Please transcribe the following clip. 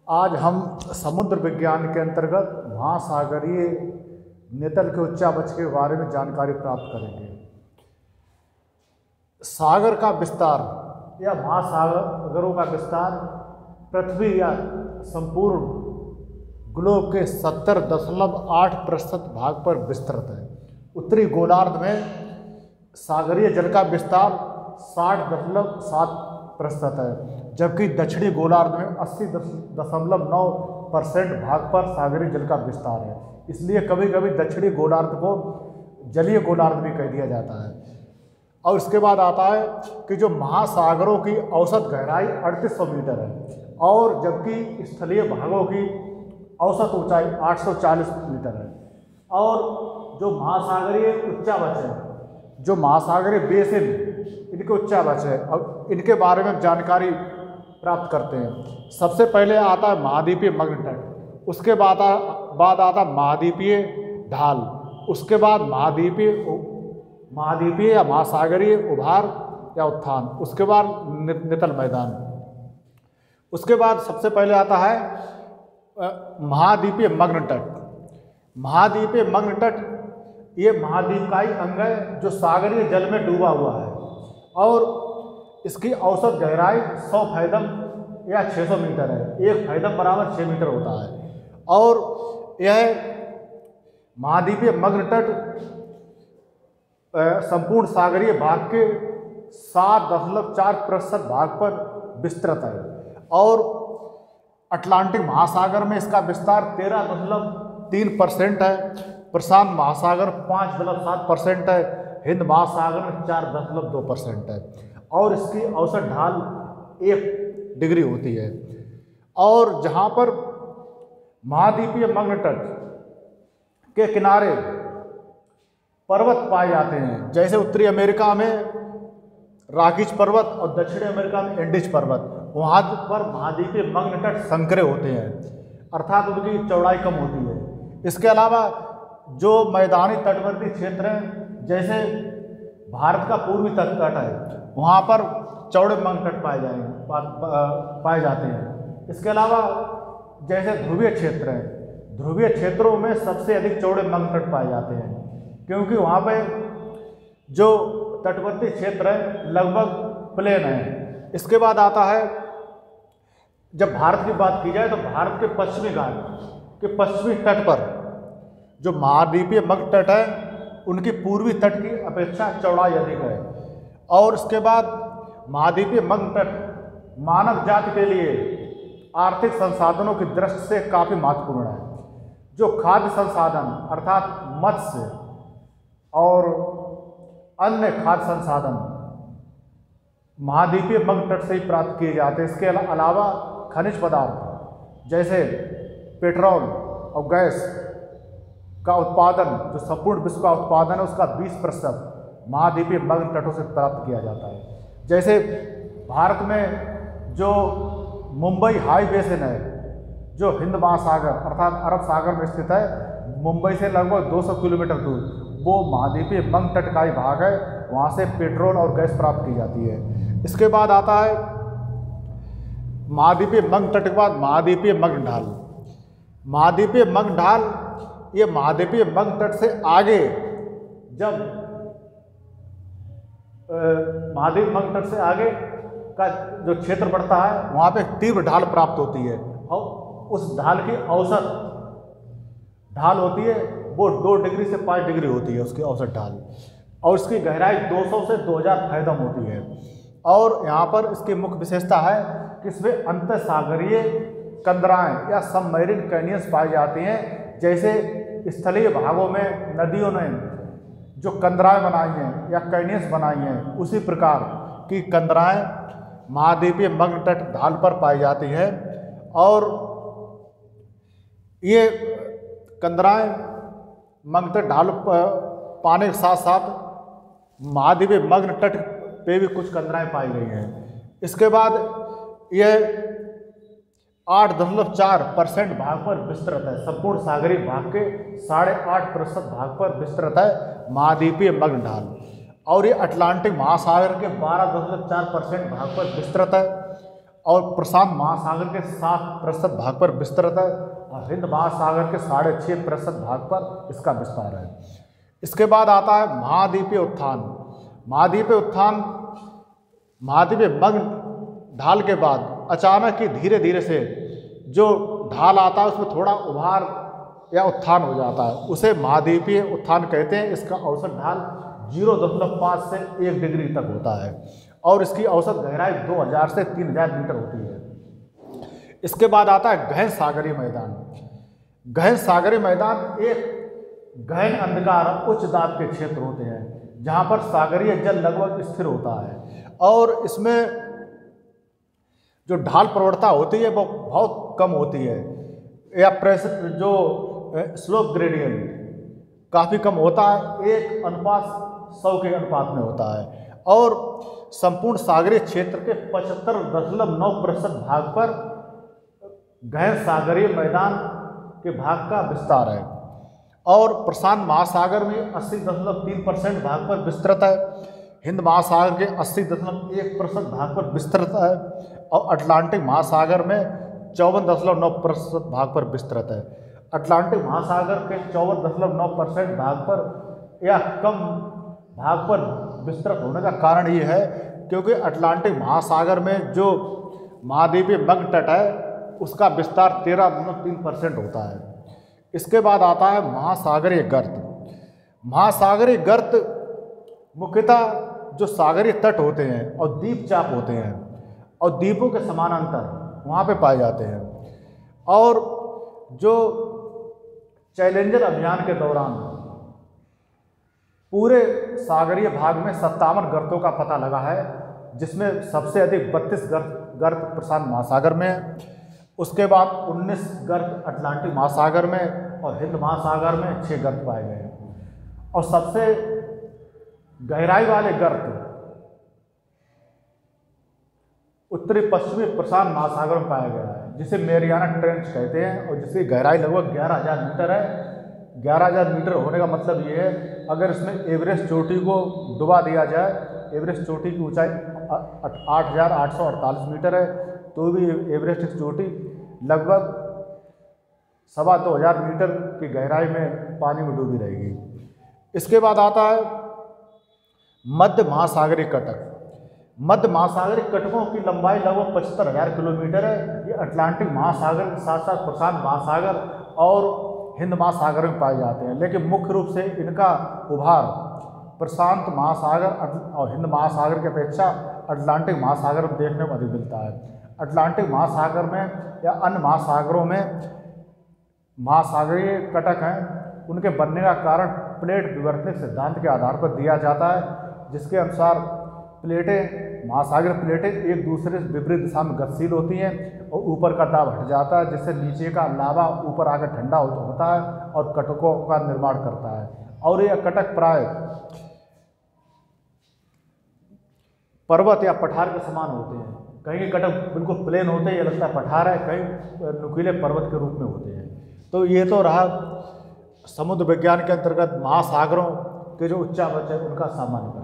आज हम समुद्र विज्ञान के अंतर्गत महासागरीय नितल के उच्चावच के बारे में जानकारी प्राप्त करेंगे। सागर का विस्तार या महासागरों का विस्तार पृथ्वी या संपूर्ण ग्लोब के 70.8% भाग पर विस्तृत है। उत्तरी गोलार्ध में सागरीय जल का विस्तार 60.7% है, जबकि दक्षिणी गोलार्ध में 80.9% भाग पर सागरीय जल का विस्तार है। इसलिए कभी कभी दक्षिणी गोलार्ध को जलीय गोलार्ध भी कह दिया जाता है। और इसके बाद आता है कि जो महासागरों की औसत गहराई 3800 मीटर है और जबकि स्थलीय भागों की औसत ऊंचाई 840 मीटर है। और जो महासागरीय उच्चावच है, जो महासागरीय बेसिन, इनके उच्चावच है और इनके बारे में जानकारी प्राप्त करते हैं। सबसे पहले आता है महाद्वीपीय मग्न तट, उसके बाद आता महाद्वीपीय ढाल, उसके बाद महाद्वीपीय या महासागरीय उभार या उत्थान, उसके बाद नितल मैदान। उसके बाद सबसे पहले आता है महाद्वीपीय मग्न तट। महाद्वीपीय मग्न तट ये महाद्वीप का ही अंग है जो सागरीय जल में डूबा हुआ है और इसकी औसत गहराई 100 फैदम या 600 मीटर है। एक फैदम बराबर 6 मीटर होता है। और यह महाद्वीपीय मग्न तट संपूर्ण सागरीय भाग के 7.4% भाग पर विस्तृत है। और अटलांटिक महासागर में इसका विस्तार 13.3% है, प्रशांत महासागर 5.7% है, हिंद महासागर में 4.2% है और इसकी औसत ढाल 1 डिग्री होती है। और जहाँ पर महाद्वीपीय मग्न तट के किनारे पर्वत पाए जाते हैं, जैसे उत्तरी अमेरिका में रॉकीज पर्वत और दक्षिणी अमेरिका में एंडीज पर्वत, वहाँ पर महाद्वीपीय मग्न तट संकरे होते हैं, अर्थात उनकी चौड़ाई कम होती है। इसके अलावा जो मैदानी तटवर्ती क्षेत्र हैं, जैसे भारत का पूर्वी तट है, वहाँ पर चौड़े मग्न तट पाए जाते हैं। इसके अलावा जैसे ध्रुवीय क्षेत्र हैं, ध्रुवीय क्षेत्रों में सबसे अधिक चौड़े मग्न तट पाए जाते हैं, क्योंकि वहाँ पे जो तटवर्ती क्षेत्र है लगभग प्लेन है। इसके बाद आता है, जब भारत की बात की जाए तो भारत के पश्चिमी घाट के पश्चिमी तट पर जो महाद्वीपीय मग्न तट है उनकी पूर्वी तट की अपेक्षा चौड़ाई अधिक है। और इसके बाद महाद्वीपीय मग्न तट मानव जाति के लिए आर्थिक संसाधनों की दृष्टि से काफ़ी महत्वपूर्ण है। जो खाद्य संसाधन अर्थात मत्स्य और अन्य खाद्य संसाधन महाद्वीपीय मग्न तट से ही प्राप्त किए जाते हैं। इसके अलावा खनिज पदार्थ जैसे पेट्रोल और गैस का उत्पादन, जो संपूर्ण विश्व का उत्पादन है उसका 20% महाद्वीपीय मग्न तटों से प्राप्त किया जाता है। जैसे भारत में जो मुंबई हाई बेसिन है, जो हिंद महासागर अर्थात अरब सागर में स्थित है, मुंबई से लगभग 200 किलोमीटर दूर, वो महाद्वीपीय मग्न तट का ही भाग है। वहाँ से पेट्रोल और गैस प्राप्त की जाती है। इसके बाद आता है महाद्वीपीय मग्न तट के बाद महाद्वीपीय मग्न ढाल। महाद्वीपीय मग्न ढाल ये महाद्वीपीय मग्न तट से आगे, जब महाद्वीपीय मग्न तट से आगे का जो क्षेत्र बढ़ता है वहाँ पे तीव्र ढाल प्राप्त होती है और उस ढाल की औसत ढाल होती है वो 2 डिग्री से 5 डिग्री होती है उसकी औसत ढाल, और इसकी गहराई 200 से 2000 फैदम होती है। और यहाँ पर इसकी मुख्य विशेषता है कि इसमें अंतःसागरीय कंदराएँ या सबमरीन कैनियंस पाई जाती हैं। जैसे स्थलीय भागों में नदियों ने जो कंदराएँ बनाई हैं या कैनियंस बनाई हैं, उसी प्रकार की कंदराएँ महाद्वीपीय मग्न तट ढाल पर पाई जाती हैं। और ये कंदराएँ मग्न तट ढाल पाने के साथ साथ महाद्वीपीय मग्न तट पे भी कुछ कंदराएँ पाई गई हैं। इसके बाद यह 8.4% भाग पर विस्तृत है। संपूर्ण सागरीय भाग के 8.5% भाग पर विस्तृत है महाद्वीपीय मग्न ढाल। और ये अटलांटिक महासागर के 12.4% भाग पर विस्तृत है। और प्रशांत महासागर के 7% भाग पर विस्तृत है और हिंद महासागर के 6.5% भाग पर इसका विस्तार है। इसके बाद आता है महाद्वीपीय उत्थान। महाद्वीपीय उत्थान महाद्वीपीय मग्न ढाल के बाद अचानक ही धीरे धीरे से जो ढाल आता है उसमें थोड़ा उभार या उत्थान हो जाता है, उसे महाद्वीपीय उत्थान कहते हैं। इसका औसत ढाल 0.5 से 1 डिग्री तक होता है और इसकी औसत गहराई 2000 से 3000 मीटर होती है। इसके बाद आता है गहन सागरीय मैदान। गहन सागरीय मैदान एक गहन अंधकार उच्च दाब के क्षेत्र होते हैं जहाँ पर सागरीय जल लगभग स्थिर होता है और इसमें जो ढाल प्रवणता होती है वो बहुत कम होती है या प्रेशर जो स्लोप ग्रेडियंट काफ़ी कम होता है, 1:100 के अनुपात में होता है और संपूर्ण सागरीय क्षेत्र के 75.9% भाग पर गहन सागरीय मैदान के भाग का विस्तार है और प्रशांत महासागर में 80.3% भाग पर विस्तृत है, हिंद महासागर के 80.1% भाग पर विस्तृत है और अटलांटिक महासागर में 54.9% भाग पर विस्तृत है। अटलांटिक महासागर के 54.9% भाग पर या कम भाग पर विस्तृत होने का कारण ये है क्योंकि अटलांटिक महासागर में जो महाद्वीपीय मग्न तट है उसका विस्तार 13.3% होता है। इसके बाद आता है महासागरीय गर्त। महासागरीय गर्त मुख्यतः जो सागरीय तट होते हैं और द्वीपचाप होते हैं और द्वीपों के समानांतर वहाँ पे पाए जाते हैं और जो चैलेंजर अभियान के दौरान पूरे सागरीय भाग में 57 गर्तों का पता लगा है जिसमें सबसे अधिक 32 गर्त प्रशांत महासागर में है। उसके बाद 19 गर्त अटलांटिक महासागर में और हिंद महासागर में 6 गर्त पाए गए हैं और सबसे गहराई वाले गर्त उत्तरी पश्चिमी प्रशांत महासागर में पाया गया है जिसे मैरियाना ट्रेंच कहते हैं और जिसकी गहराई लगभग 11,000 मीटर है। 11,000 मीटर होने का मतलब ये है अगर इसमें एवरेस्ट चोटी को डुबा दिया जाए, एवरेस्ट चोटी की ऊंचाई 8,848 मीटर है तो भी एवरेस्ट की चोटी लगभग 2,2500 मीटर की गहराई में पानी में डूबी रहेगी। इसके बाद आता है मध्य महासागरीय कटक। मध्य महासागरीय कटकों की लंबाई लगभग 75,000 किलोमीटर है। ये अटलांटिक महासागर के साथ साथ प्रशांत महासागर और हिंद महासागर में पाए जाते हैं, लेकिन मुख्य रूप से इनका उभार प्रशांत महासागर और हिंद महासागर की अपेक्षा अटलांटिक महासागर में देखने को अधिक मिलता है। अटलांटिक महासागर में या अन्य महासागरों में महासागरीय कटक हैं, उनके बनने का कारण प्लेट विवर्तनिक सिद्धांत के आधार पर दिया जाता है, जिसके अनुसार प्लेटें महासागरीय प्लेटें एक दूसरे से विपरीत दिशा में गतिशील होती हैं और ऊपर का दाब हट जाता है जिससे नीचे का लावा ऊपर आकर ठंडा होता है और कटकों का निर्माण करता है। और यह कटक प्राय पर्वत या पठार के समान होते हैं। कहीं के कटक बिल्कुल प्लेन होते हैं, ये लगता है पठार है, कहीं नुकीले पर्वत के रूप में होते हैं। तो ये तो रहा समुद्र विज्ञान के अंतर्गत महासागरों के जो उच्चावच है उनका सामान्य।